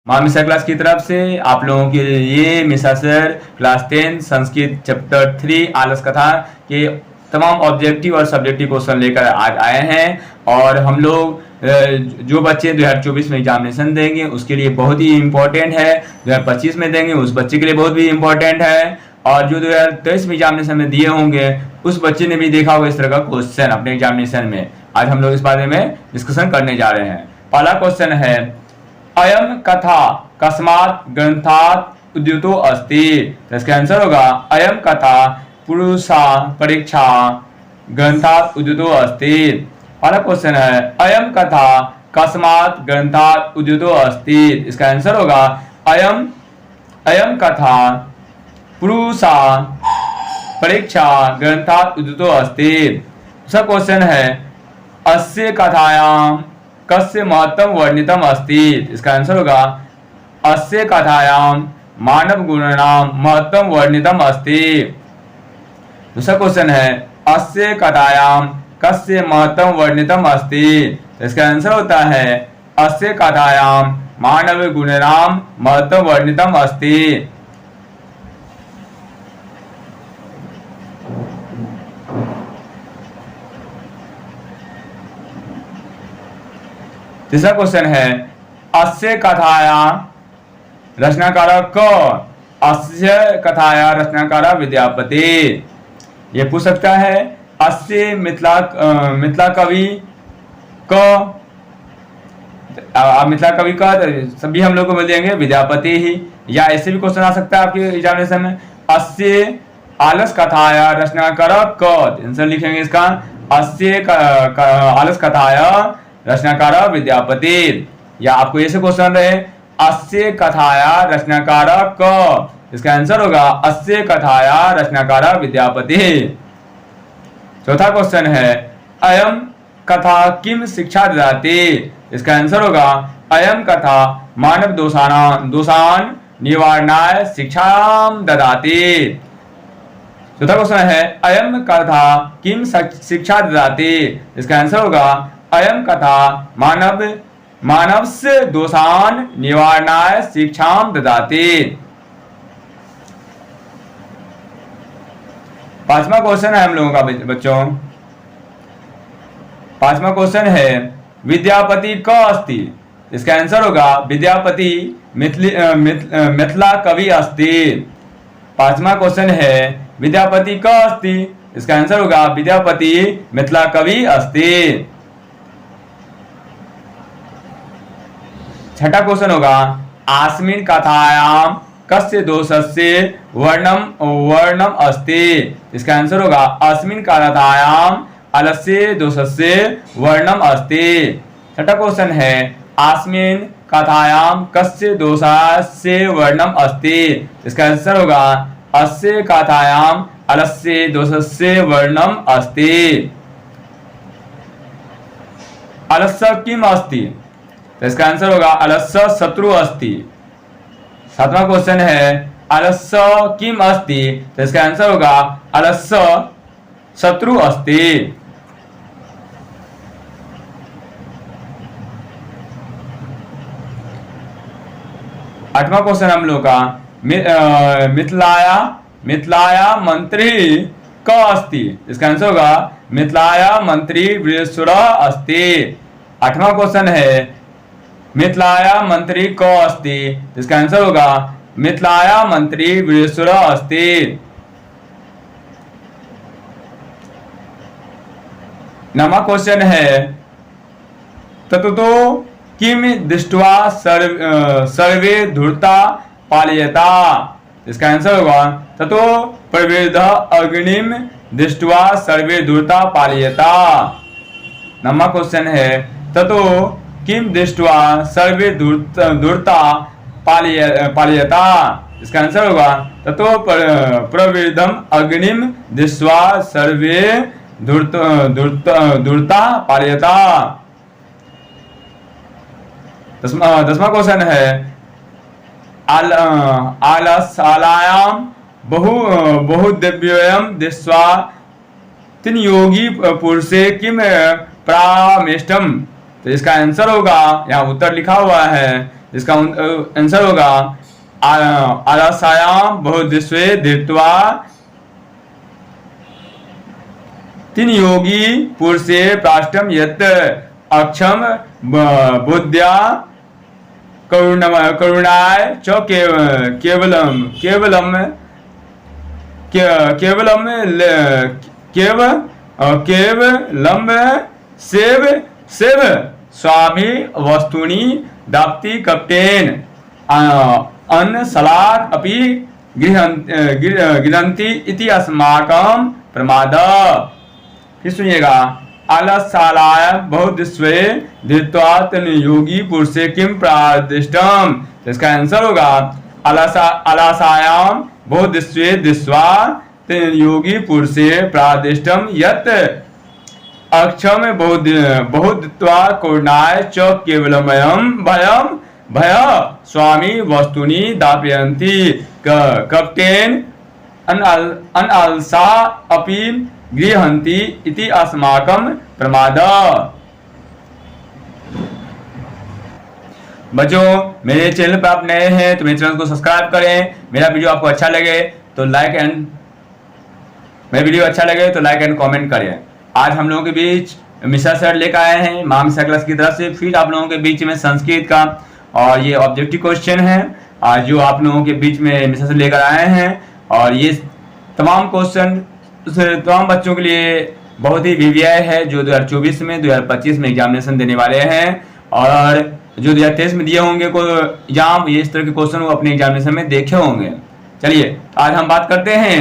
माँ मिसा क्लास की तरफ से आप लोगों के लिए मिसा सर क्लास 10 संस्कृत चैप्टर 3 आलस कथा के तमाम ऑब्जेक्टिव और सब्जेक्टिव क्वेश्चन लेकर आज आए हैं। और हम लोग जो बच्चे 2024 में एग्जामिनेशन देंगे उसके लिए बहुत ही इम्पोर्टेंट है, 2025 में देंगे उस बच्चे के लिए बहुत भी इम्पोर्टेंट है, और जो 2023 में एग्जामिनेशन में दिए होंगे उस बच्चे ने भी देखा होगा इस तरह का क्वेश्चन अपने एग्जामिनेशन में। आज हम लोग इस बारे में डिस्कशन करने जा रहे हैं। पहला क्वेश्चन है, अयम कथा कस्मात् ग्रंथात् उद्युतो अस्ति। तो इसका आंसर होगा अयम कथा पुरुषा परीक्षा ग्रंथात् उद्युतो अस्ति। पहला क्वेश्चन है, अयम कथा कस्मात् ग्रंथात् उद्युतो अस्ति। इसका आंसर होगा अयम कथा पुरुषा परीक्षा ग्रंथात् उद्युतो अस्ति। दूसरा क्वेश्चन है, अस्य कथायां कस्य महत्तम वर्णितम अस्ति। इसका आंसर होगा अस्य कथायां मानव गुणानां महत्तम वर्णितम अस्ति। दूसरा क्वेश्चन है, अस्य कथायां कस्य महत्तम वर्णितम अस्ति। इसका आंसर होता है अस्य कथायां मानव गुणानां महत्तम वर्णितम अस्ति। तीसरा क्वेश्चन है, अस्य कथाया रचनाकार क। अस्य कथाया रचनाकार विद्यापति। ये पूछ सकता है, अस्य मिथिला कवि क। मिथिला कवि का सभी हम लोग को मिल जाएंगे विद्यापति ही। या ऐसे भी क्वेश्चन आ सकता है आपके एग्जामिनेशन में, अस्य आलस कथाया रचनाकार क। आंसर लिखेंगे इसका, अस्य आलस कथाया रचनाकार विद्यापति। या आपको ऐसे क्वेश्चन रहे, अस्य कथाया रचनाकार क। इसका आंसर होगा अस्य कथाया रचनाकार विद्यापति। चौथा क्वेश्चन है, अयम कथा किम शिक्षा ददाति। इसका आंसर होगा अयम कथा मानव दोषान निवारणाय शिक्षाम ददाति। चौथा क्वेश्चन है, अयम कथा किम शिक्षा ददाति। इसका आंसर होगा अयम कथा मानवस्य दोषान निवारणाय शिक्षाम ददाति। पांचवा क्वेश्चन है हम लोगों का बच्चों। पांचवा क्वेश्चन है, विद्यापति क अस्ति। इसका आंसर होगा विद्यापति मिथिला कवि अस्ति। पांचवा क्वेश्चन है, विद्यापति क अस्ति। इसका आंसर होगा विद्यापति मिथिला कवि अस्ति। छठा क्वेश्चन होगा, आस्मिन् कथायां कस्य दोषस्य वर्णम अस्ति। इसका आंसर होगा अस्मिन् कथायां अलस्य दोषस्य वर्णम अस्ति। छठा क्वेश्चन है, अस्मिन् कथायां कस्य दोषस्य वर्णम अस्ति। इसका आंसर होगा अस्य कथायां अलस्य दोषस्य वर्णम अस्ति। अलस्य किम अस्ति। तो इसका आंसर होगा अलस्य शत्रु अस्ति। सातवां क्वेश्चन है, अलस्य किम अस्ति। तो इसका आंसर होगा अलस्य शत्रु अस्ति। आठवां क्वेश्चन हम लोग का, मिथिलाया मंत्री क अस्ति। इसका आंसर होगा मिथिलाया मंत्री वृषेश्वर अस्ति। आठवां क्वेश्चन है, मिथिलाया मंत्री क अस्ति। इसका आंसर होगा मिथिलाया मंत्री वृषेश्वर अस्ति। नौवां क्वेश्चन है, ततो किम दृष्ट्वा सर्वे धूर्ता पालयता। इसका आंसर होगा ततो प्रवृद्ध अग्निम दृष्ट्वा सर्वे धूर्ता पालयता। नौवां क्वेश्चन है, ततो किम दृष्ट्वा सर्वे धूर्ता पालयता। इसका आंसर होगा ततो प्रवृद्धम अग्निम दृष्ट्वा सर्वे धूर्ता पालयता। दसवां क्वेश्चन है, आलसालायां बहुदिव्योऽयं दृष्ट्वा तीन योगी पुरुषे किम प्रामेष्टम। तो इसका आंसर होगा, यहाँ उत्तर लिखा हुआ है जिसका आंसर होगा आलसायाम बहुदिस्वे धृत्वा तीन योगी पुरुषे प्राष्टम यत् अक्षम बुद्ध्या करुणाय च केवलम केवलम केवलम केवलम सेव सेव स्वामी वस्तुनि दाप्ति कप्टेन अन्न सलाद अपि गृहन्ति इति अस्माकं प्रमाद। फिर सुनिएगा आलसालाय बहुदिस्वे धृत्वा तन योगी पुरुषे किम प्रादिष्टम। तो इसका आंसर होगा आलसायाम बहुदिस्वे दृष्ट्वा तन योगी पुरुषे प्रादिष्टम यत् अक्षम बहुदित्वा करुणाय च केवलमयम भयम भय स्वामी वस्तुनि दापयन्ति कप्टेन अनअलसा अपि गृहन्ति इति अस्माकं प्रमाद। बच्चों मेरे चैनल पर आप नए हैं तो मेरे चैनल को सब्सक्राइब करें। मेरा वीडियो आपको अच्छा लगे तो लाइक एंड कमेंट करें। आज हम लोगों के बीच मिश्रा सर लेकर आए हैं मां मिश्रा क्लास की तरफ से। फिर आप लोगों के बीच में संस्कृत का और ये ऑब्जेक्टिव क्वेश्चन है आज जो आप लोगों के बीच में मिश्रा सर लेकर आए हैं। और ये तमाम क्वेश्चन तमाम बच्चों के लिए बहुत ही वीवीआई है जो 2024 में 2025 में एग्जामिनेशन देने वाले हैं और जो 2023 में दिए होंगे को एग्जाम ये इस तरह के क्वेश्चन वो अपने एग्जामिनेशन में देखे होंगे। चलिए आज हम बात करते हैं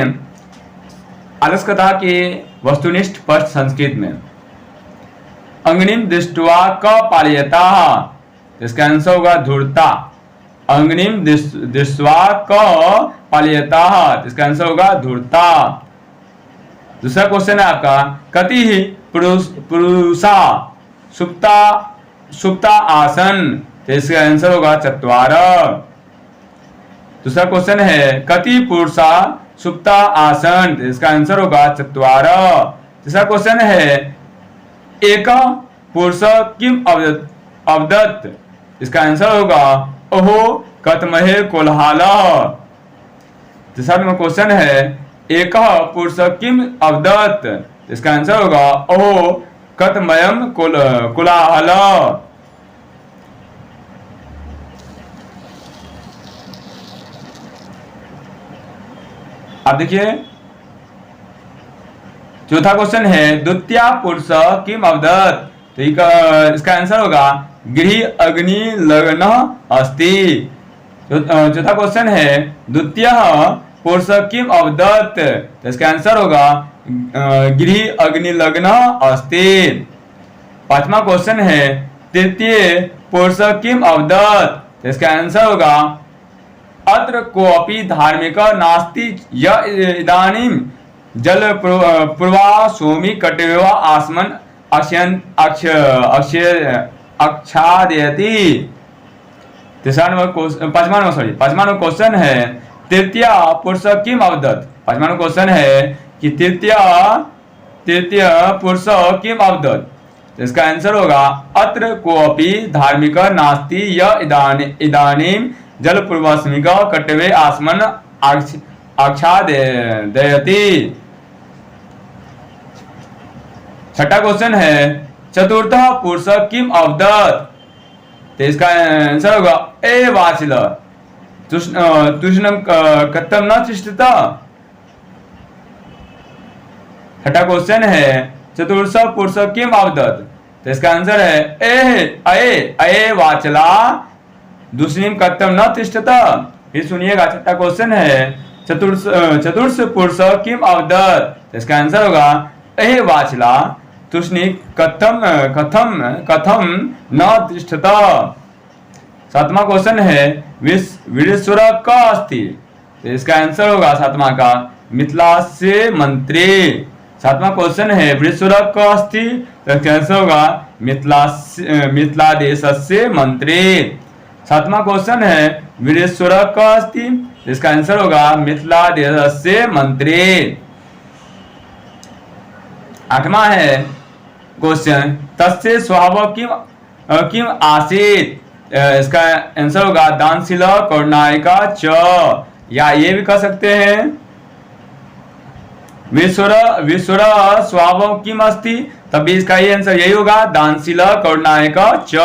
आलस कथा के वस्तुनिष्ठ पृष्ठ संस्कृत में। अंगनिम दृष्ट्वा क पालयता, इसका आंसर होगा धूर्ता। अंगनिम दृष्ट्वा क पालयता, इसका आंसर होगा धूर्ता। दूसरा क्वेश्चन है आपका कति ही पुरुषा सुप्ता आसन, तो इसका आंसर होगा चत्वार। दूसरा क्वेश्चन है कति पुरुषा सुप्ता आसन, तो इसका आंसर होगा चत्वार। तीसरा क्वेश्चन है एक पुरुष किम अवदत्त, इसका आंसर होगा ओहो कतमहे कोल्हाल। तीसरा नंबर क्वेश्चन है एक पुरुष किम अवदत्त, इसका आंसर होगा ओहो कतमयम कोलाहल। अब देखिए चौथा क्वेश्चन है द्वितीय पुरुष किम अवदत्त, तो इसका आंसर होगा गृह अग्नि लग्न अस्ति। चौथा क्वेश्चन है द्वितीय पुरुष किम अवदत्त, तो इसका आंसर होगा गृह अग्नि लग्न अस्ति। पांचवा क्वेश्चन है तृतीय पुरुष किम अवदत्त, तो इसका आंसर होगा अत्र कोऽपि धार्मिक नास्ति य इदानीं जल पूर्वा सोमी कटिव आसमन आच्छादयति। पांचवा नंबर क्वेश्चन है तृतीय पुरुष किम अवदत्त। पांचवा नंबर क्वेश्चन है कि तृतीय पुरुष किम अवदत्त, तो इसका आंसर होगा अत्र कोऽपि धार्मिक नास्ति य इदानीं जल पूर्वास्मिक कटवे आसमन आच्छादयति। छठा क्वेश्चन है चतुर्थ पुरुष किम अवदत्त, तो इसका आंसर होगा ए वाचिल तुष्णम कथम न तिष्ठत। छठा क्वेश्चन है चतुर्थ पुरुष किम अवदत्त, तो इसका आंसर है अये वाचला दूसरीम कथम न तिष्ठत। फिर सुनिएगा छठा क्वेश्चन है चतुर्थ पुरुष किम अवदत्त, तो इसका आंसर होगा अहे वाचला तुष्णी कथम न तिष्ठत। सातवां क्वेश्चन है वीरेश्वर का अस्ति, तो इसका आंसर होगा सातवां का मिथिला से मंत्री। सातवां क्वेश्चन है वीरेश्वर का अस्ति, तो इसका आंसर होगा मिथिला देश से मंत्री। सातवां क्वेश्चन है वीरेश्वर का अस्ति, इसका आंसर होगा मिथिला देश से मंत्री। आठवां है क्वेश्चन तस्य स्वभाव किम आसीत, इसका आंसर होगा दानशील करुणायिका च, या ये भी कह सकते हैं विश्वर विश्वर स्वभाव किम अस्ति, तब भी इसका ये आंसर यही होगा दानशील करुणायिका च।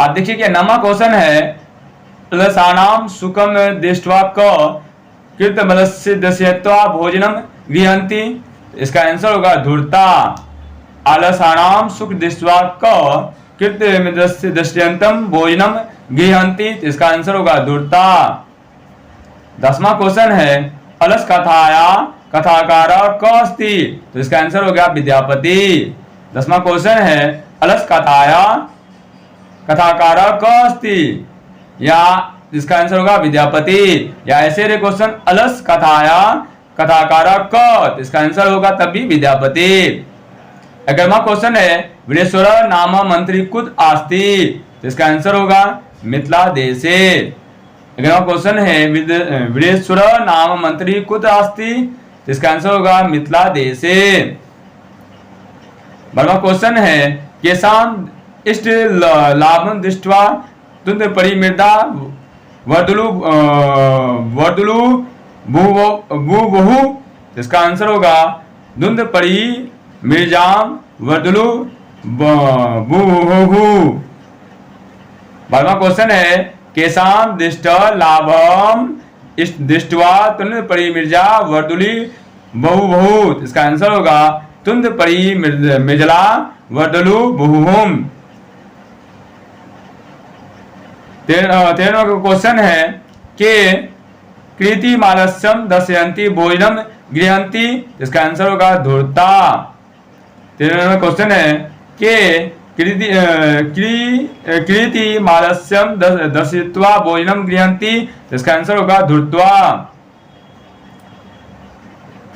अब देखिए क्या नमा क्वेश्चन है, लसानाम सुखम दृष्ट्वा क कृत मलस्य दस्यत्वा भोजनम गृहंति, इसका आंसर होगा धूर्ता। आलसानाम सुख दृष्ट्वा क कृत दस्यंतम भोजनम गृहंति, इसका आंसर होगा धूर्ता। 10वां क्वेश्चन है अलस कथाया कथाकार क अस्ति, तो इसका आंसर हो गया विद्यापति। 10वां क्वेश्चन है अलस कथाया कथाकार क अस्ति, या इसका आंसर होगा विद्यापति। या ऐसे रे क्वेश्चन अलस कथाया कथाकार क, इसका आंसर होगा तब भी विद्यापति। 11वां क्वेश्चन है वीरेश्वर नाम मंत्री कुत आस्ति, तो इसका आंसर होगा मिथिला देशे। 11वां क्वेश्चन है वीरेश्वर नाम मंत्री कुत आस्ति, तो इसका आंसर होगा मिथिला देशे। 12वां क्वेश्चन है केशान इष्ट लाभम दृष्ट्वा तुंद परिमृदा वर्दुलु वर्दुलु भूबहु, इसका आंसर होगा धुंध परी मिर्जाम वर्दुलु भूबहु। 12वां क्वेश्चन है केशान दृष्ट लाभम दृष्ट्वा तुंद परी मिर्जा वर्दुली बहुबहु, इसका आंसर होगा तुंद परी मिर्जला वर्दुलु बहुहुम। 13वां क्वेश्चन है कि कृति मालस्यम दशयंती भोजनम गृहंती, इसका आंसर होगा धूर्ता। 13वां क्वेश्चन है कि कृति मालस्यम दशित्वा भोजनम गृहंती, इसका आंसर होगा धूर्त्वा।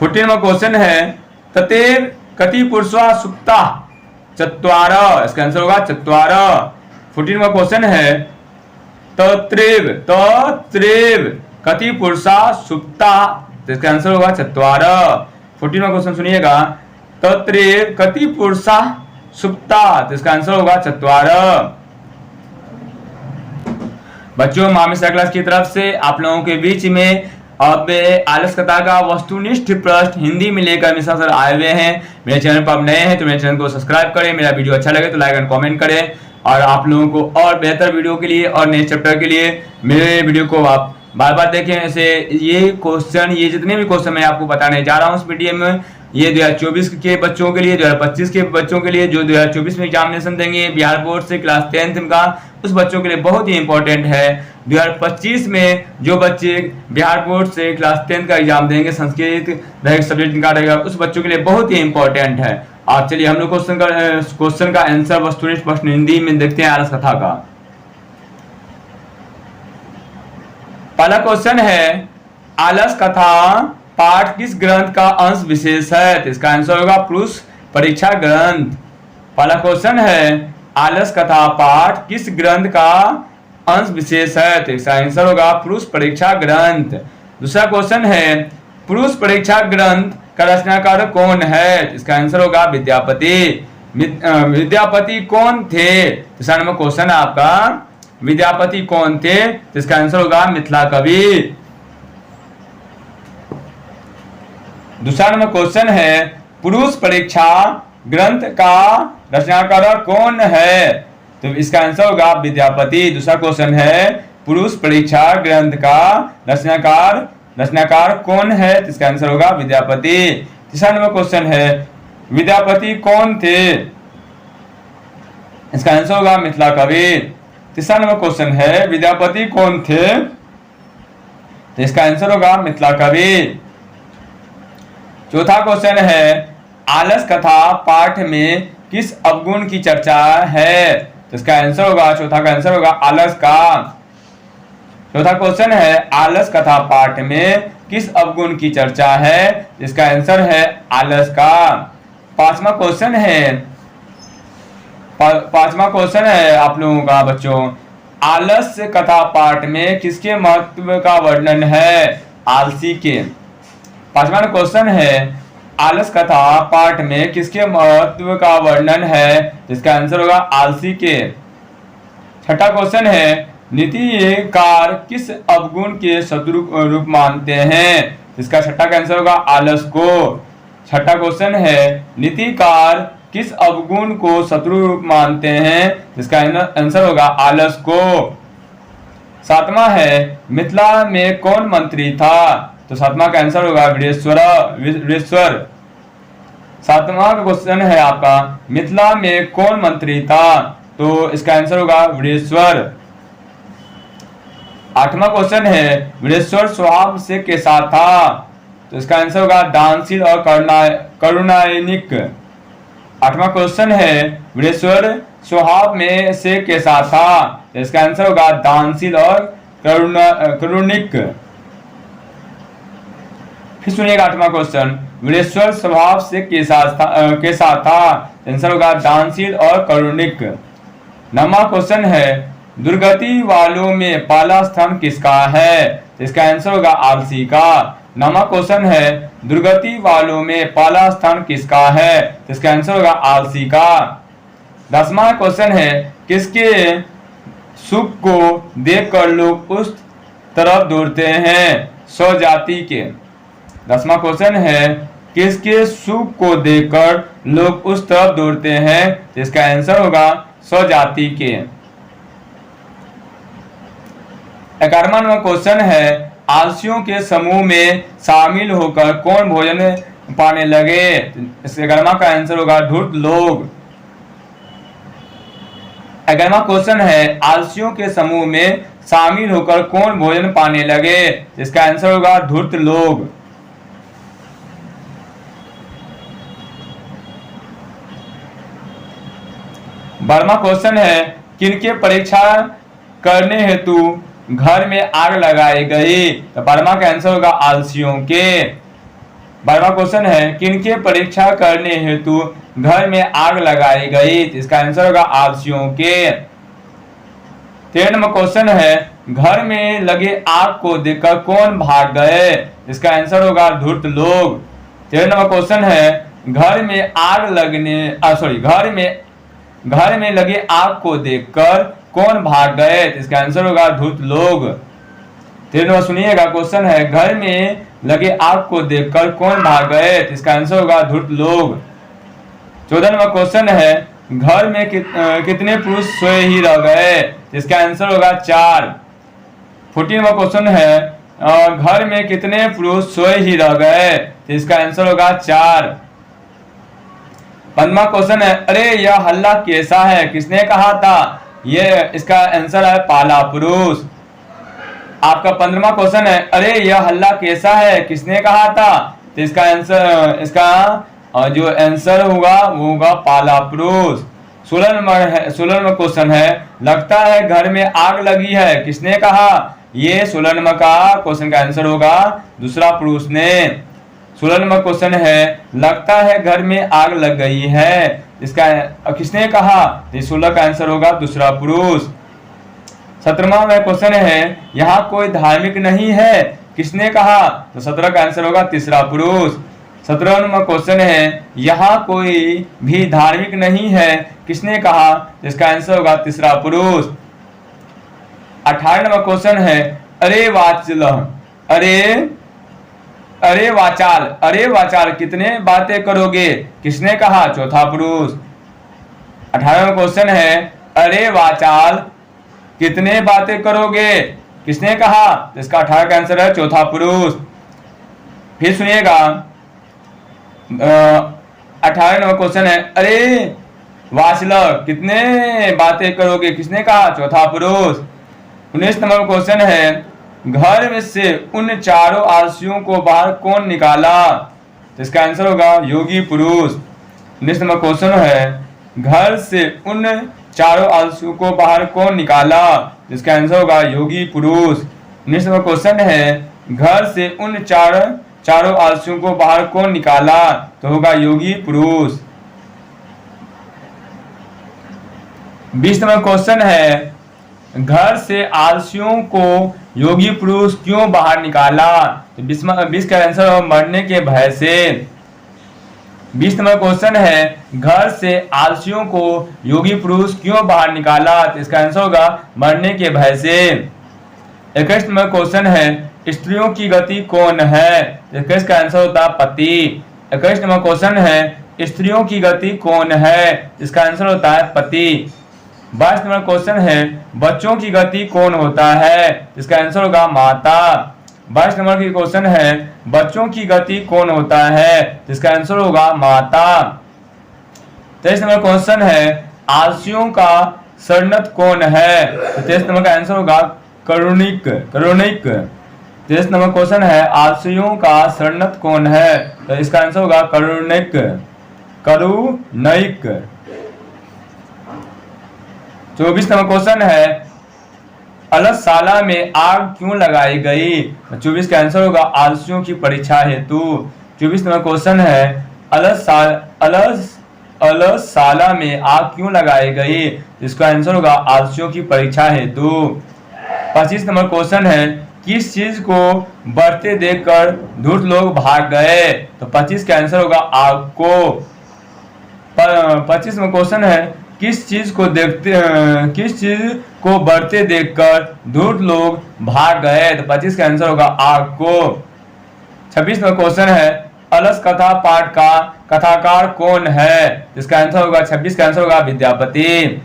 14वां क्वेश्चन है ततेव कति पुरुषा सुप्ता चत्वार, इसका आंसर होगा चत्वार। 14वां क्वेश्चन है तत्रेव कति पुरुषा सुप्ता, तो इसका आंसर होगा चत्वार। 14वां क्वेश्चन सुनिएगा तत्रेव कति पुरुषा सुप्ता, तो इसका आंसर होगा चत्वार। बच्चों मामिसा क्लास की तरफ से आप लोगों के बीच में अब आलस कथा का वस्तुनिष्ठ प्रश्न हिंदी में लेकर मिश्रा सर आए हुए हैं। मेरे चैनल पर आप नए हैं तो मेरे चैनल को सब्सक्राइब करें, मेरा वीडियो अच्छा लगे तो लाइक एंड कमेंट करें, और आप लोगों को और बेहतर वीडियो के लिए और नए चैप्टर के लिए मेरे वीडियो को आप बार बार देखें। ऐसे ये क्वेश्चन, ये जितने भी क्वेश्चन मैं आपको बताने जा रहा हूँ इस वीडियो में, ये 2024 के बच्चों के लिए, 2025 के बच्चों के लिए, जो 2024 में एग्जामिनेशन देंगे बिहार बोर्ड से क्लास 10th का, उस बच्चों के लिए बहुत ही इंपॉर्टेंट है। 2025 में जो बच्चे बिहार बोर्ड से क्लास 10th का एग्जाम देंगे, संस्कृत सब्जेक्ट निकालेगा, उस बच्चों के लिए बहुत ही इंपॉर्टेंट है। आप चलिए हम लोग क्वेश्चन का आंसर वस्तुनिष्ठ प्रश्न हिंदी में देखते हैं आलस कथा का। पहला क्वेश्चन है आलस कथा पाठ किस ग्रंथ का अंश विशेष है, तो इसका आंसर होगा पुरुष परीक्षा ग्रंथ। पहला क्वेश्चन है आलस कथा पाठ किस ग्रंथ का अंश विशेष है, तो इसका आंसर होगा पुरुष परीक्षा ग्रंथ। दूसरा क्वेश्चन है पुरुष परीक्षा ग्रंथ का रचनाकार कौन है, इसका आंसर होगा विद्यापति। विद्यापति कौन थे, तीसरा नंबर क्वेश्चन है आपका विद्यापति कौन थे, तो इसका आंसर होगा मिथिला कवि। दूसरा नंबर क्वेश्चन है पुरुष परीक्षा ग्रंथ का रचनाकार कौन है, तो इसका आंसर होगा विद्यापति। दूसरा क्वेश्चन है पुरुष परीक्षा ग्रंथ का रचनाकार कौन है, तो इसका आंसर होगा विद्यापति। तीसरा नंबर क्वेश्चन है विद्यापति कौन थे, इसका आंसर होगा मिथिला कवि। तीसरा नंबर क्वेश्चन है विद्यापति कौन थे, तो इसका आंसर होगा मिथिला कवि। चौथा क्वेश्चन है आलस कथा पाठ में किस अवगुण की चर्चा है, तो इसका आंसर होगा, चौथा का आंसर होगा आलस का। चौथा क्वेश्चन है आलस कथा पाठ में किस अवगुण की चर्चा है, इसका आंसर है आलस का। पांचवा क्वेश्चन है आप लोगों का बच्चों, आलस्य कथा पाठ में किसके महत्व का वर्णन है, आलसी के। पांचवा क्वेश्चन है आलस कथा पाठ में किसके महत्व का वर्णन है? इसका आंसर होगा आलसी के। छठा क्वेश्चन है, नीतिकार किस अवगुण के शत्रु रूप मानते हैं? इसका छठा का आंसर होगा आलस को। छठा क्वेश्चन है, नीतिकार किस अवगुण को शत्रु रूप मानते हैं? इसका आंसर होगा आलस को। सातवां है, मिथिला में कौन मंत्री था? तो सातवां का आंसर होगा वीरेश्वर। सातवां का क्वेश्चन है आपका, मिथिला में कौन मंत्री था? तो इसका आंसर होगा वीरेश्वर। आठवां क्वेश्चन है, वीरेश्वर स्वभाव से कैसा था? तो इसका आंसर होगा दानशील और करुणानिक। आठवां क्वेश्चन है, वीरेश्वर स्वभाव में से कैसा था? तो इसका आंसर होगा दानशील और करुणिक। फिर सुनिएगा आठवां क्वेश्चन, वीरेश्वर स्वभाव से कैसा था? आंसर होगा दानशील और करुणिक। नौवां क्वेश्चन है, दुर्गति वालों में पहला स्थान किसका है? तो इसका आंसर होगा आलसी का। नौवां क्वेश्चन है, दुर्गति वालों में पहला स्थान किसका है? तो इसका आंसर होगा आलसी का। 10वां क्वेश्चन है, किसके सुख को देखकर लोग उस तरफ दौड़ते हैं? स्वजाति के। 10वां क्वेश्चन है, किसके सुख को देखकर लोग उस तरफ दौड़ते हैं? तो इसका आंसर होगा स्वजाति के। 11वां क्वेश्चन है, आलसियों के समूह में शामिल होकर कौन भोजन पाने लगे? इस 11वां का आंसर होगा धूर्त लोग। 11वां क्वेश्चन है, आलसियों के समूह में शामिल होकर कौन भोजन पाने लगे? इसका आंसर होगा धूर्त लोग। 12वां क्वेश्चन है, किनके परीक्षा करने हेतु घर में आग लगाई गई? तो 12वां का आंसर होगा आलसियों के। 12वां क्वेश्चन है, किनके परीक्षा करने हेतु घर में आग लगाई गई? तो इसका आंसर होगा आलसियों के। 13वां क्वेश्चन है, घर में लगे आग को देखकर कौन भाग गए? इसका आंसर होगा धूर्त लोग। 13वां क्वेश्चन है, घर में लगे आग को देखकर कौन भाग गए? इसका आंसर होगा धूर्त लोग। 13वां सुनिएगा क्वेश्चन है, घर में लगे आग को देखकर कौन भाग गए? इसका आंसर होगा धूर्त लोग। 14वां क्वेश्चन है, घर में कितने पुरुष सोए ही रह गए? इसका आंसर होगा 4। 14वां क्वेश्चन है, घर में कितने पुरुष सोए ही रह गए? इसका आंसर होगा 4। 15वां क्वेश्चन है, अरे यह हल्ला कैसा है? किसने कहा था? ये इसका आंसर है पहला पुरुष। आपका 15वां क्वेश्चन है, अरे यह हल्ला कैसा है? किसने कहा था? तो इसका जो आंसर होगा वो होगा पहला पुरुष। 16वां क्वेश्चन है, लगता है घर में आग लगी है, किसने कहा? ये 16वां का क्वेश्चन का आंसर होगा दूसरा पुरुष ने। 16वां क्वेश्चन है, लगता है घर में आग लग गई है, इसका किसने कहा? तो 16 का आंसर होगा दूसरा पुरुष। 17वां क्वेश्चन है, यहाँ कोई धार्मिक नहीं है, किसने कहा? तो 17 का आंसर होगा तीसरा पुरुष। 17वां क्वेश्चन है, यहाँ कोई भी धार्मिक नहीं है, किसने कहा? इसका आंसर होगा तीसरा पुरुष। 18वां क्वेश्चन है, अरे वाचाल कितने बातें करोगे, किसने कहा? चौथा पुरुष। 18वां क्वेश्चन है, अरे वाचाल कितने बातें करोगे, किसने कहा? इसका 18 का आंसर है चौथा पुरुष। फिर सुनिएगा 18वां क्वेश्चन है, अरे वाचल कितने बातें करोगे, किसने कहा? चौथा पुरुष। 19 नंबर क्वेश्चन है, घर में से उन चारों आलसियों को बाहर कौन निकाला? तो इसका आंसर होगा योगी पुरुष। 19 नंबर क्वेश्चन है, घर से उन चारों आलसियों को बाहर कौन निकाला? तो इसका आंसर होगा योगी पुरुष। 19 नंबर क्वेश्चन है, घर से उन चारों आलसियों को बाहर कौन निकाला? तो होगा योगी पुरुष। 20 नंबर क्वेश्चन है, घर से आलसियों को योगी पुरुष क्यों बाहर निकाला? तो 20 का आंसर मरने के भय से। 20 नंबर क्वेश्चन है, घर से आलसियों को योगी पुरुष क्यों बाहर निकाला? तो इसका आंसर होगा मरने के भय से। 21 नंबर क्वेश्चन है, स्त्रियों की गति कौन है? तो इसका आंसर होता है पति। 21 नंबर क्वेश्चन है, स्त्रियों की गति कौन है? इसका आंसर होता है पति। 22 नंबर क्वेश्चन है, बच्चों की गति कौन होता है? इसका आंसर होगा माता। 22 नंबर की क्वेश्चन है, बच्चों की गति कौन होता है? इसका आंसर होगा माता। 23 नंबर क्वेश्चन है, आलसियों का शरणत कौन है? तो 23 नंबर का आंसर होगा करुणिक। 23 नंबर क्वेश्चन है, आलसियों का शरणत कौन है? तो इसका आंसर होगा करुणिक। 24 नंबर क्वेश्चन है, अलसशाला में आग क्यों लगाई गई? 24 का आंसर होगा आलसियों की परीक्षा हेतु। 24 नंबर क्वेश्चन है, अलसशाला में आग क्यों लगाई गई? इसका आंसर होगा आलसियों की परीक्षा हेतु। 25 नंबर क्वेश्चन है, किस चीज को बढ़ते देखकर धूर्त लोग भाग गए? तो 25 का आंसर होगा आग को। 25 नंबर क्वेश्चन है, किस चीज को बढ़ते देखकर धूर्त लोग भाग गए? तो 25 का आंसर होगा आग को। 26 नंबर क्वेश्चन है, अलस कथा पाठ का कथाकार कौन है? इसका आंसर होगा 26 का आंसर होगा विद्यापति।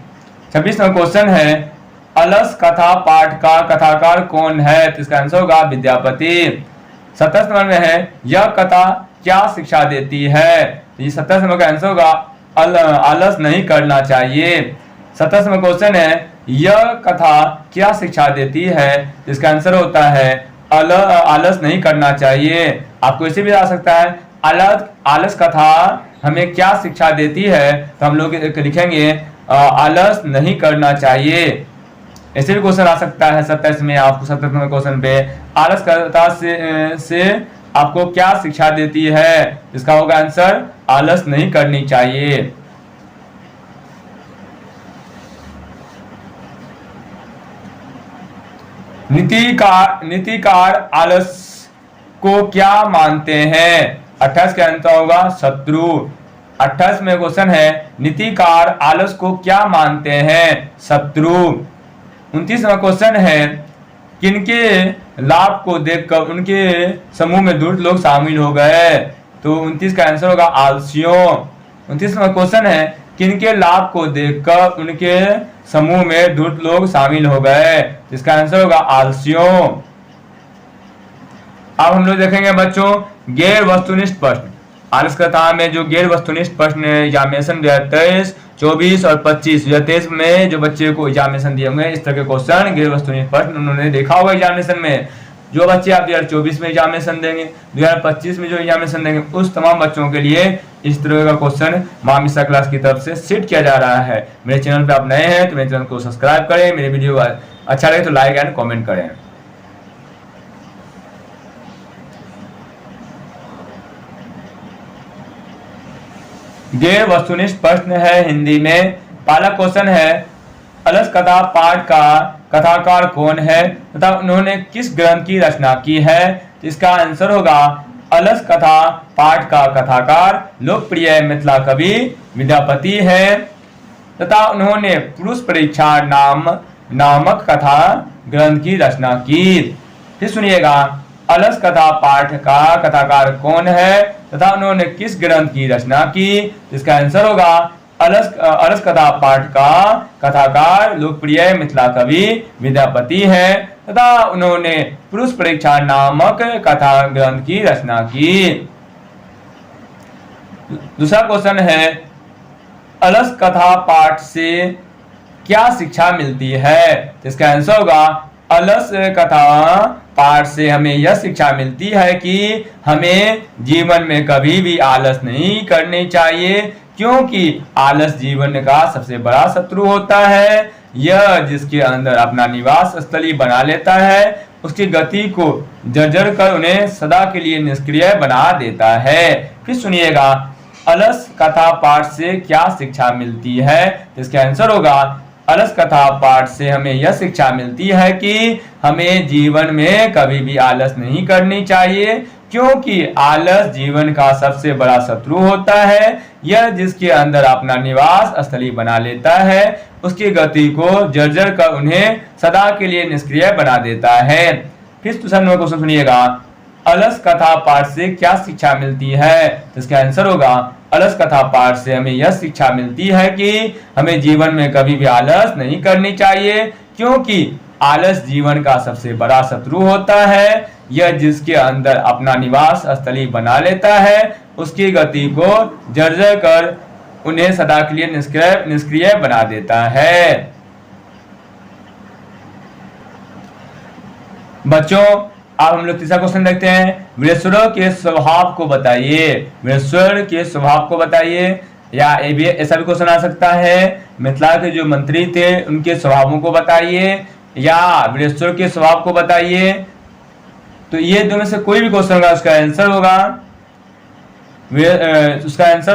26 नंबर क्वेश्चन है, अलस कथा पाठ का कथाकार कौन है? तो इसका आंसर होगा विद्यापति। 27 नंबर में है, यह कथा क्या शिक्षा देती है? तो ये 27 नंबर का आंसर होगा आलस नहीं करना चाहिए। 27 नंबर क्वेश्चन है, यह कथा क्या शिक्षा देती है? इसका आंसर होता है आलस नहीं करना चाहिए। आपको इसे भी आ सकता है, आलस कथा हमें क्या शिक्षा देती है? तो हम लोग लिखेंगे आलस नहीं करना चाहिए। ऐसे भी क्वेश्चन आ सकता है 27 में आपको। 27 नंबर क्वेश्चन पे आलस कथा से आपको क्या शिक्षा देती है? इसका होगा आंसर आलस नहीं करनी चाहिए। नीतिकार आलस को क्या मानते हैं? 28 का आंसर होगा शत्रु। 28 में क्वेश्चन है, नीतिकार आलस को क्या मानते हैं? शत्रु। 29 नंबर क्वेश्चन है, किनके लाभ को देखकर उनके समूह में धूर्त लोग शामिल हो गए? तो 29 का आंसर होगा आलसियों। 29 नंबर क्वेश्चन है, किनके लाभ को देखकर उनके समूह में धूर्त लोग शामिल हो गए? इसका आंसर होगा आलसियों। अब हम लोग देखेंगे बच्चों गैर वस्तुनिष्ठ प्रश्न। आलस कथा में जो गैर वस्तुनिष्ठ प्रश्न एग्जामिनेशन 2023, 24 और 25 2023 में जो बच्चे को एग्जामिनेशन दिए होंगे, इस तरह के क्वेश्चन गैर वस्तुनिष्ठ प्रश्न उन्होंने देखा होगा एग्जामिनेशन में। जो बच्चे आप 2024 में एग्जामिनेशन देंगे, 2025 में जो एग्जामिनेशन देंगे, उस तमाम बच्चों के लिए इस तरह का क्वेश्चन माँ मिश्रा क्लास की तरफ से सेट किया जा रहा है। मेरे चैनल पे आप नए हैं तो मेरे चैनल को सब्सक्राइब करें, मेरे वीडियो अच्छा लगे तो लाइक एंड कॉमेंट करें। गैर वस्तुनिष्ठ प्रश्न है हिंदी में। पहला क्वेश्चन है, अलस कथा पाठ का कथाकार कौन है तथा उन्होंने किस ग्रंथ की रचना की है? इसका आंसर होगा अलस कथा पाठ का कथाकार लोकप्रिय मिथिला कवि विद्यापति है तथा उन्होंने पुरुष परीक्षा नामक कथा ग्रंथ की रचना की। फिर सुनिएगा, अलस कथा पाठ का कथाकार कौन है तथा उन्होंने किस ग्रंथ की रचना की? इसका आंसर होगा अलस कथा पाठ का कथाकार लोकप्रिय मिथिला कवि विद्यापति है तथा उन्होंने पुरुष परीक्षा नामक कथा ग्रंथ की रचना की। दूसरा क्वेश्चन है, अलस कथा पाठ से क्या शिक्षा मिलती है? इसका आंसर होगा अलस कथा पाठ से हमें यह शिक्षा मिलती है कि हमें जीवन में कभी भी आलस नहीं करनी चाहिए, क्योंकि आलस जीवन का सबसे बड़ा शत्रु होता है। यह जिसके अंदर अपना निवास स्थली बना लेता है, उसकी गति को जर्जर कर उन्हें सदा के लिए निष्क्रिय बना देता है। फिर सुनिएगा, अलस कथा पाठ से क्या शिक्षा मिलती है? इसका आंसर होगा अलस कथा पाठ से हमें यह शिक्षा मिलती है कि हमें जीवन में कभी भी आलस नहीं करनी चाहिए, क्योंकि आलस जीवन का सबसे बड़ा शत्रु होता है। यह जिसके अंदर अपना निवास स्थली बना लेता है उसकी गति को जर्जर कर उन्हें सदा के लिए निष्क्रिय बना देता है। फिर दूसरा नंबर क्वेश्चन सुनिएगा, अलस कथा पाठ से क्या शिक्षा मिलती है? तो इसका आंसर होगा, अलस कथा पाठ से हमें यह शिक्षा मिलती है कि हमें जीवन में कभी भी आलस नहीं करनी चाहिए, क्योंकि आलस जीवन का सबसे बड़ा शत्रु होता है। यह जिसके अंदर अपना निवास स्थली बना लेता है उसकी गति को जर्जर कर उन्हें सदा के लिए निष्क्रिय बना देता है। बच्चों, अब हम लोग तीसरा क्वेश्चन देखते हैं, वीरेश्वर के स्वभाव को बताइए। वीरेश्वर के स्वभाव को बताइए, या ऐसा भी क्वेश्चन आ सकता है, मिथिला के जो मंत्री थे उनके स्वभावों को बताइए, या वीरेश्वर के स्वभाव को बताइए। तो ये दो में से कोई भी क्वेश्चन होगा उसका आंसर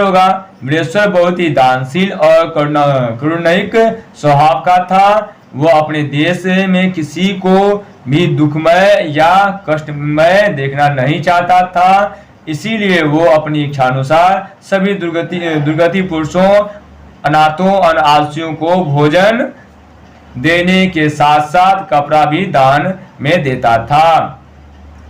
होगा वीरेश्वर बहुत ही दानशील और करुणिक स्वभाव का था। वो अपने देश में किसी को भी दुखमय या कष्टमय देखना नहीं चाहता था, इसीलिए वो अपनी इच्छानुसार सभी दुर्गति पुरुषों, अनाथों और आलसियों को भोजन देने के साथ साथ कपड़ा भी दान में देता था।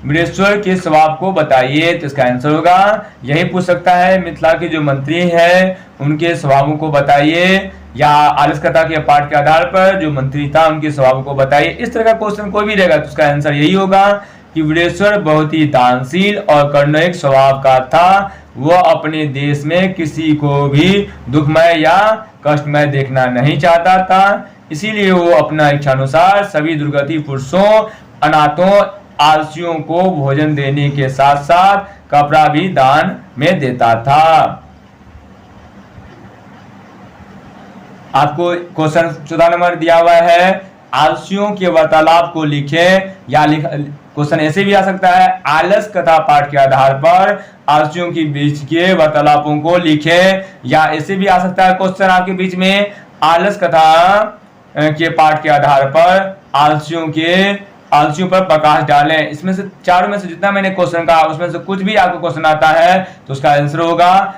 वीरेश्वर के स्वभाव को बताइए, तो इसका आंसर होगा, यही पूछ सकता है, मिथिला के जो मंत्री हैं उनके स्वभावों को बताइए, या आलस कथा के पाठ के आधार पर जो मंत्री था उनके स्वभाव को बताइए। इस तरह का क्वेश्चन कोई भी रहेगा तो उसका आंसर यही होगा कि वीरेश्वर बहुत ही दानशील और करुणिक स्वभाव का था। वह अपने देश में किसी को भी दुखमय या कष्टमय देखना नहीं चाहता था, इसीलिए वो अपना इच्छानुसार सभी दुर्गति पुरुषों, अनाथों, आलसियों को भोजन देने के साथ साथ कपड़ा भी दान में देता था। आपको क्वेश्चन 14 नंबर दिया हुआ है, आलसियों के वार्तालाप को लिखें, या क्वेश्चन ऐसे भी आ सकता है, आलस कथा पाठ के आधार पर आलसियों के बीच के वार्तालापों को लिखें, या ऐसे भी आ सकता है क्वेश्चन आपके बीच में, आलस कथा के पाठ के आधार पर आलसियों पर प्रकाश डालें। इसमें से चारों में से जितना मैंने क्वेश्चन कहा उसमें से कुछ भी आपको क्वेश्चन आता है तो उसका आंसर होगा,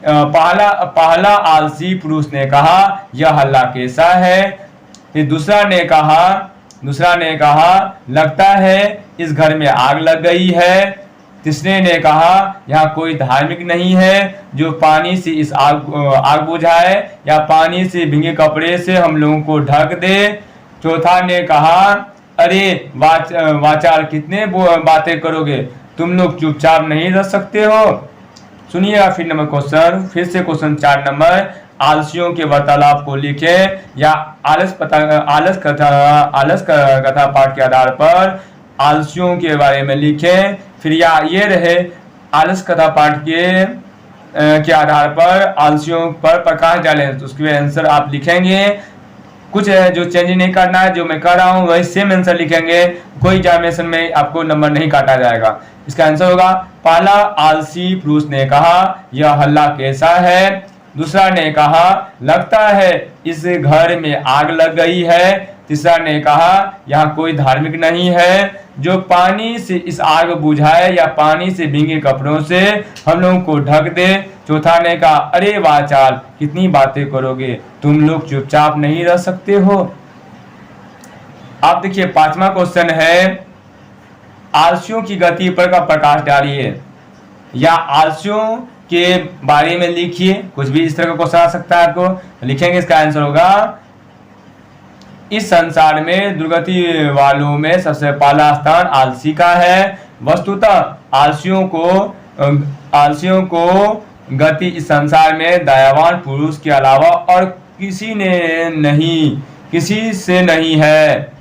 पहला आलसी पुरुष ने कहा यह हल्ला कैसा है। फिर दूसरा ने कहा लगता है इस घर में आग लग गई है। तीसरे ने कहा यहाँ कोई धार्मिक नहीं है जो पानी से इस आग बुझाए या पानी से भीगे कपड़े से हम लोगों को ढक दे। चौथा ने कहा अरे वाचाल कितने बातें करोगे, तुम लोग चुपचाप नहीं रह सकते हो। सुनिएगा फिर नंबर क्वेश्चन, फिर से क्वेश्चन 4 नंबर, आलसियों के वार्तालाप को लिखे, या आलस कथा पाठ के आधार पर आलसियों के बारे में लिखें। फिर या ये रहे आलस कथा पाठ के आधार पर आलसियों पर प्रकाश डालें, तो उसके आंसर आप लिखेंगे। कुछ जो चेंज नहीं करना है, जो मैं कर रहा हूँ वही सेम आंसर लिखेंगे, कोई एग्जामिनेशन में आपको नंबर नहीं काटा जाएगा। इसका आंसर होगा, पहला आलसी पुरुष ने कहा यह हल्ला कैसा है। दूसरा ने कहा लगता है इस घर में आग लग गई है। तीसरा ने कहा यहाँ कोई धार्मिक नहीं है जो पानी से इस आग बुझाए या पानी से भीगे कपड़ों से हम लोगों को ढक दे। चौथा ने कहा अरे वाचाल कितनी बातें करोगे, तुम लोग चुपचाप नहीं रह सकते हो। आप देखिए 5वां क्वेश्चन है, आलसियों की गति पर का प्रकाश डालिए, या आलसियों के बारे में लिखिए। कुछ भी इस तरह का क्वेश्चन आ सकता है, आपको लिखेंगे। इसका आंसर होगा, इस संसार में दुर्गति वालों में सबसे पहला स्थान आलसी का है। वस्तुतः आलसियों को गति इस संसार में दयावान पुरुष के अलावा और किसी से नहीं है।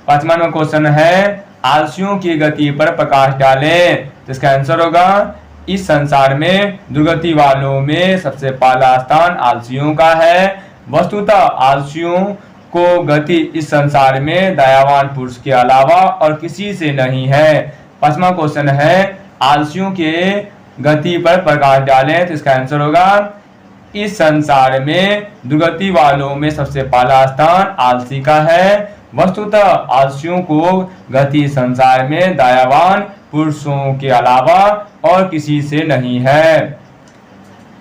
5वां क्वेश्चन है, आलसियों की गति पर प्रकाश डालें, तो इसका आंसर होगा, इस संसार में दुर्गति वालों में सबसे पहला स्थान आलसियों का है। वस्तुतः आलसियों को गति इस संसार में दयावान पुरुष के अलावा और किसी से नहीं है। 5वां क्वेश्चन है, आलसियों के गति पर प्रकाश डालें, तो इसका आंसर होगा, इस संसार में दुर्गति वालों में सबसे पहला स्थान आलसी का है। वस्तुतः आलसियों को गति संसार में दयावान पुरुषों के अलावा और किसी से नहीं है।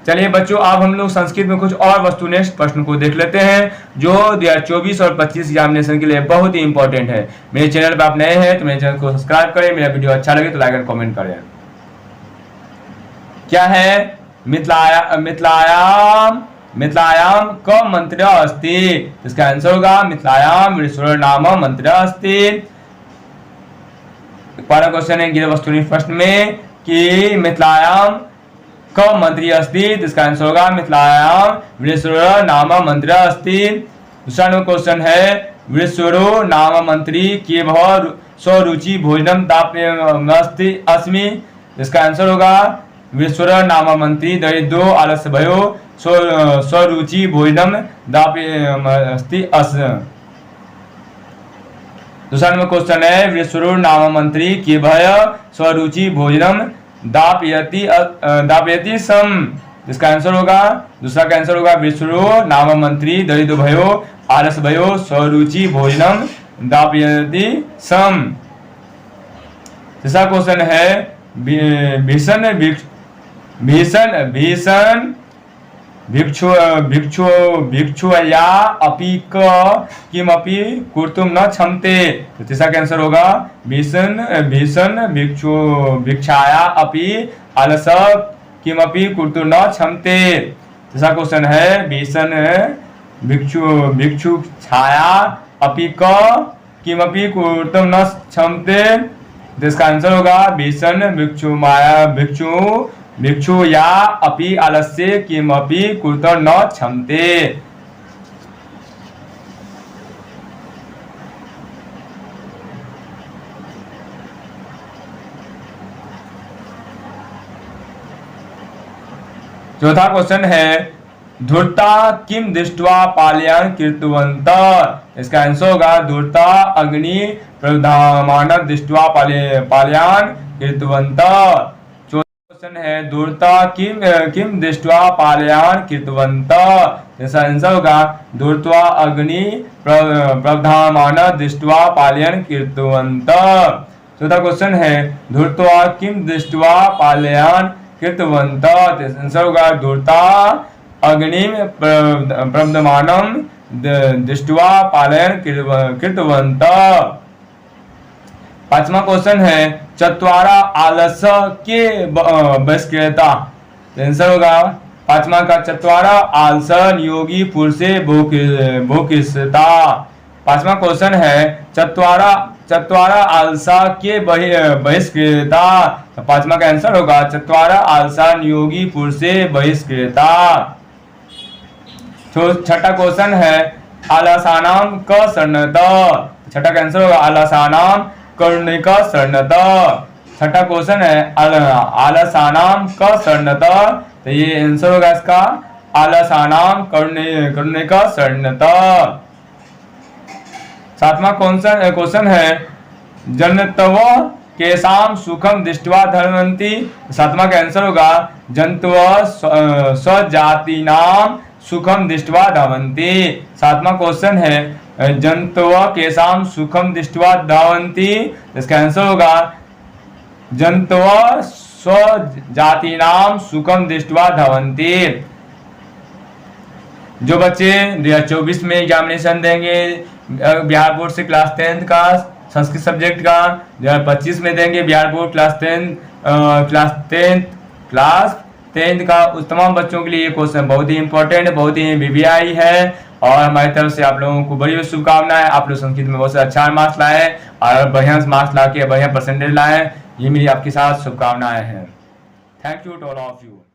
चलिए बच्चों, अब हम लोग संस्कृत में कुछ और वस्तुनिष्ठ प्रश्न को देख लेते हैं जो 2024 और 25 एग्जामिनेशन के लिए बहुत ही इंपॉर्टेंट है। मेरे चैनल पर आप नए हैं तो मेरे चैनल को सब्सक्राइब करें, मेरा वीडियो अच्छा लगे तो लाइक और कमेंट करें। क्या है? मिथिलायाम क मंत्र अस्ति। इसका आंसर होगा मिथिलायाम वीरेश्वर नाम मंत्र अस्ति। पहला क्वेश्चन है गिर वस्तुनिष्ठ प्रश्न में कि मिथिलायाम क मंत्री अस्ति। इसका आंसर होगा मिथिलायाम वीरेश्वर नाम मंत्र अस्ति। दूसरा क्वेश्चन है वीरेश्वरो नाम मंत्री के स्वरुचि भोजनम दाप्यमस्ति अस्मि। इसका आंसर होगा वीरेश्वर नाम मंत्री दरिद्रो आलस्य भयो स्वरुचि भोजनम दाप्यमस्ति अस्मि। दूसरा नंबर क्वेश्चन है वीरेश्वरो नाम मंत्री के भय स्वरुचि भोजनम दापयति सम। इसका आंसर होगा, दूसरा का आंसर होगा वीरेश्वरो नाम मंत्री दरिद्र भयो आलस्य भयो स्वरुचि भोजनम दापयति सम। तीसरा क्वेश्चन है भीषण भिक्षुया अपि किमपि कर्तुं न क्षमते। तो तीसरा का आंसर होगा भीषण भिक्षाया अपि आलस किमपि कर्तुं न क्षमते। तीसरा क्वेश्चन है भीषण भिक्षुछाया अपि किमपि कर्तुं न क्षमते। इसका आंसर होगा भीषण भिक्षु या अपि आलस्य किमपि कर्तुं न क्षमते। चौथा क्वेश्चन है धूर्ता किम दृष्ट्वा पालयान कृतवन्तः। इसका आंसर होगा धूर्ता अग्नि प्रधामान दृष्ट्वा पालयान कृतवन्तः। क्वेश्चन है धूर्ता किम दृष्ट्वा पालयान कृतवन्तः। इसका आंसर होगा धूर्त्वा अग्नि प्रधामान दृष्ट्वा पालयान कृतवन्तः। चौथा क्वेश्चन है धूर्त्वा किम दृष्ट्वा पालयान कृतवन्तः। आंसर होगा धूर्ता अग्नि प्रधामानं दृष्ट्वा पालयान कृतवन्तः। पांचवा क्वेश्चन है चत्वारा आलस्य के बहिष्कृता। आंसर होगा पांचवा का चत्वारा आलस्य नियोगी पुरुषे भोक्ष्यता। पांचवा क्वेश्चन है चत्वारा आलसा के बहिष्कृता। तो पांचवा का आंसर होगा चत्वारा आलसा नियोगी पुरुषे बहिष्कृता। छठा क्वेश्चन है आलसानाम क शरणतः। छठा का आंसर होगा आलसानाम कर्णिक शरणतः। छठा क्वेश्चन है आलसानाम क शरणतः। तो ये आंसर होगा इसका आलसानाम कर्णिक शरणतः। सातवां क्वेश्चन है जन्तव केशाम सुखम दृष्ट्वा धर्मन्ति। सातवां का आंसर होगा जन्तव स्वजातीनाम सुखम दृष्ट्वा धावन्ति। सातवां क्वेश्चन है जन्तव केशाम सुखम दृष्ट्वा धावन्ति। इसका आंसर होगा जन्तव स्वजातीनाम सुखम दृष्ट्वा धावन्ति। जो बच्चे 2024 में एग्जामिनेशन देंगे बिहार बोर्ड से क्लास 10th का संस्कृत सब्जेक्ट का, 2025 में देंगे बिहार बोर्ड क्लास 10th का, उस तमाम बच्चों के लिए ये क्वेश्चन बहुत ही इंपॉर्टेंट, बहुत ही वीवीआई है। और हमारी तरफ से आप लोगों को बड़ी शुभकामनाएं। आप लोग संस्कृत में बहुत से अच्छा मार्क्स लाए और बढ़िया मार्क्स ला के बढ़िया परसेंटेज लाए, ये मेरी आपके साथ शुभकामनाएं हैं। Thank you to all of you.